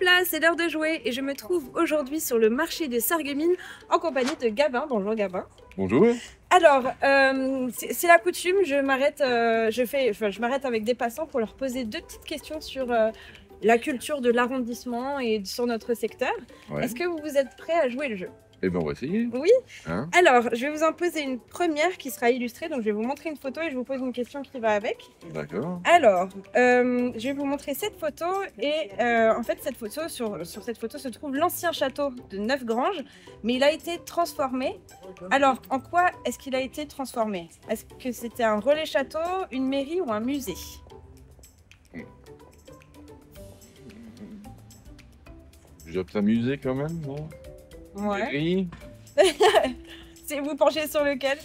là, c'est l'heure de jouer et je me trouve aujourd'hui sur le marché de Sarreguemines en compagnie de Gabin. Bonjour Gabin. Bonjour. Alors, c'est la coutume, je m'arrête avec des passants pour leur poser deux petites questions sur la culture de l'arrondissement et sur notre secteur. Ouais. Est-ce que vous êtes prêts à jouer le jeu? Eh ben on va essayer. Oui. Hein? Alors, je vais vous en poser une première qui sera illustrée. Donc, je vais vous montrer une photo et je vous pose une question qui va avec. D'accord. Alors, je vais vous montrer cette photo et en fait, sur cette photo se trouve l'ancien château de Neufgrange, mais il a été transformé. Alors, en quoi est-ce qu'il a été transformé? Est-ce que c'était un relais château, une mairie ou un musée? Je vais t'amuser quand même, non? Ouais. Mairie? Vous penchez sur lequel?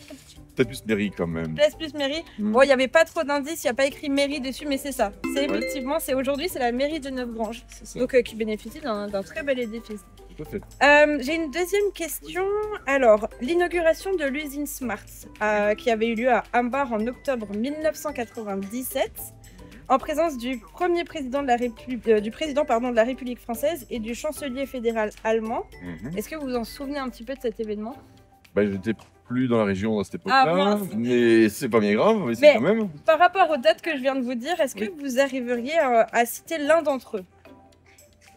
Peut-être plus mairie quand même. Place plus mairie. Bon, il n'y avait pas trop d'indices, il n'y a pas écrit mairie dessus, mais c'est ça. C'est effectivement, aujourd'hui, c'est la mairie de Neufgrange. Donc, qui bénéficie d'un très bel édifice. Tout à fait. J'ai une deuxième question. Alors, l'inauguration de l'usine Smart, qui avait eu lieu à Humbar en octobre 1997, en présence du premier président de la République française et du chancelier fédéral allemand. Est-ce que vous vous en souvenez un petit peu de cet événement? Bah, j'étais plus dans la région à cette époque-là, mais c'est pas bien grave, mais c'est quand même. Par rapport aux dates que je viens de vous dire, est-ce que vous arriveriez à citer l'un d'entre eux?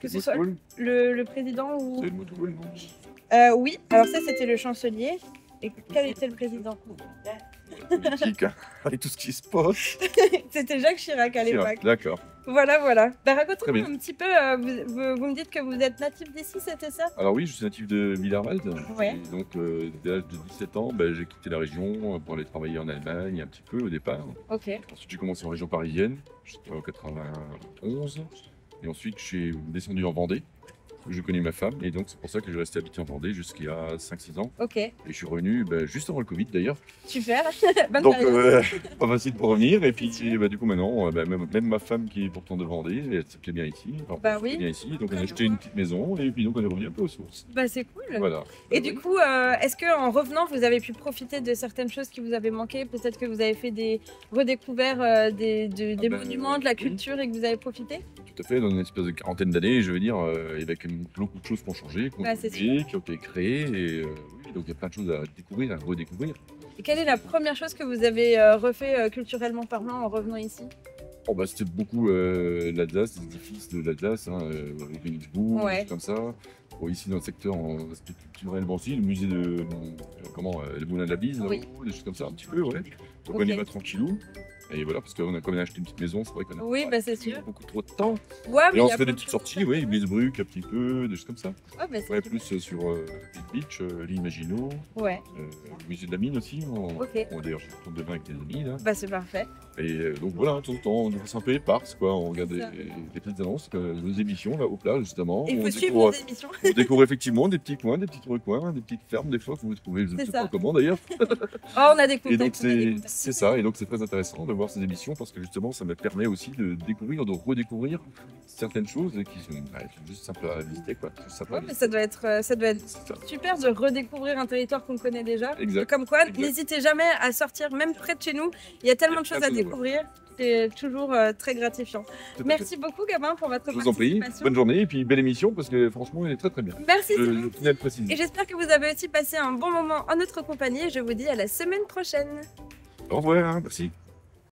Que ce soit le président ou... C'est Helmut Kohl, non? Oui, alors ça c'était le chancelier. Et quel était le président? Politique, hein, avec tout ce qui se passe. C'était Jacques Chirac à l'époque. D'accord. Voilà. Bah, racontez-moi un petit peu, vous me dites que vous êtes natif d'ici, c'était ça? Alors oui, je suis natif de Millerwald. Ouais. Et donc, dès l'âge de 17 ans, bah, j'ai quitté la région pour aller travailler en Allemagne un petit peu au départ. Ok. Ensuite, j'ai commencé en région parisienne, j'étais en 91. Et ensuite, je suis descendu en Vendée. Je connais ma femme et donc c'est pour ça que je restais habité en Vendée jusqu'à 5-6 ans. Ok. Et je suis revenu juste avant le Covid d'ailleurs. Super. Donc pas facile pour revenir. Et puis du coup maintenant, même ma femme qui est pourtant de Vendée, elle se plaît bien ici. Enfin, bah oui. Bien ici. Donc on a acheté une petite maison et puis donc on est revenu un peu aux sources. Bah c'est cool. Voilà. Et du coup, est-ce qu'en revenant, vous avez pu profiter de certaines choses qui vous avaient manqué? Peut-être que vous avez fait des redécouvertes des monuments, de la culture et que vous avez profité? Tout à fait, dans une espèce de quarantaine d'années, je veux dire, avec beaucoup de choses qui ont changé, qui ont été créées, et oui, donc il y a plein de choses à découvrir, à redécouvrir. Et quelle est la première chose que vous avez refait culturellement parlant en revenant ici? Oh bah, c'était beaucoup l'Alsace, les édifices de l'Alsace, Königsbourg, ouais. Des choses comme ça. Bon, ici dans le secteur culturellement aussi, le musée de le Moulin de la Bise, des choses comme ça un petit peu, ouais. Donc on y va tranquillou. Et voilà, parce qu'on a quand même acheté une petite maison, c'est vrai qu'on a c'est sûr. beaucoup trop de temps. Ouais, mais et on se fait des petites sorties, Bilsbruck un petit peu, des choses comme ça. Plus sur les beach, l'île Maginot, le musée de la mine aussi. D'ailleurs, je retourne demain avec des amis là. Bah c'est parfait. Et donc voilà, de temps en temps, on fait un peu éparse, quoi. On regarde des petites annonces, nos émissions là, au plat justement. Il faut suivre nos émissions. On découvre effectivement des petits coins, des petits recoins, des petites fermes, des fois, que vous trouvez, je ne sais pas comment d'ailleurs. On a des contacts. Et donc c'est ça, et donc c'est très intéressant de voir ces émissions parce que justement ça me permet aussi de découvrir, de redécouvrir certaines choses qui sont juste simples à visiter, quoi. Mais ça doit être super de redécouvrir un territoire qu'on connaît déjà. Exact. Comme quoi, n'hésitez jamais à sortir, même près de chez nous. Il y a tellement de choses à découvrir. C'est toujours très gratifiant. Merci beaucoup Gabin pour votre participation. Je vous en prie, bonne journée et puis belle émission parce que franchement elle est très très bien. Merci. Je tenais à le préciser. Et j'espère que vous avez aussi passé un bon moment en notre compagnie et je vous dis à la semaine prochaine. Au revoir, merci.